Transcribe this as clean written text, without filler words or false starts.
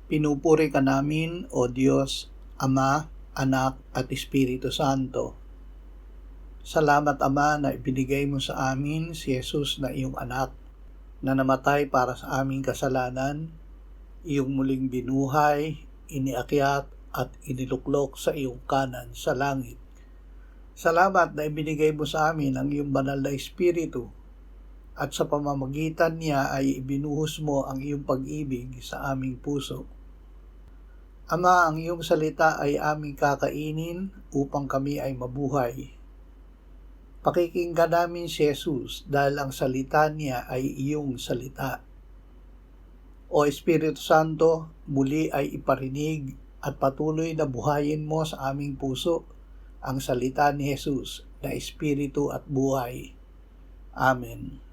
Pinupuri ka namin, O Diyos, Ama, Anak, at Espiritu Santo. Salamat, Ama, na ibinigay mo sa amin si Jesus na iyong anak, na namatay para sa aming kasalanan, iyong muling binuhay, iniakyat, at iniluklok sa iyong kanan sa langit. Salamat na ibinigay mo sa amin ang iyong banal na Espiritu, at sa pamamagitan niya ay ibinuhos mo ang iyong pag-ibig sa aming puso. Ama, ang iyong salita ay aming kakainin upang kami ay mabuhay. Pakikinggan namin si Jesus dahil ang salita niya ay iyong salita. O Espiritu Santo, muli ay iparinig at patuloy na buhayin mo sa aming puso ang salita ni Jesus na Espiritu at buhay. Amen.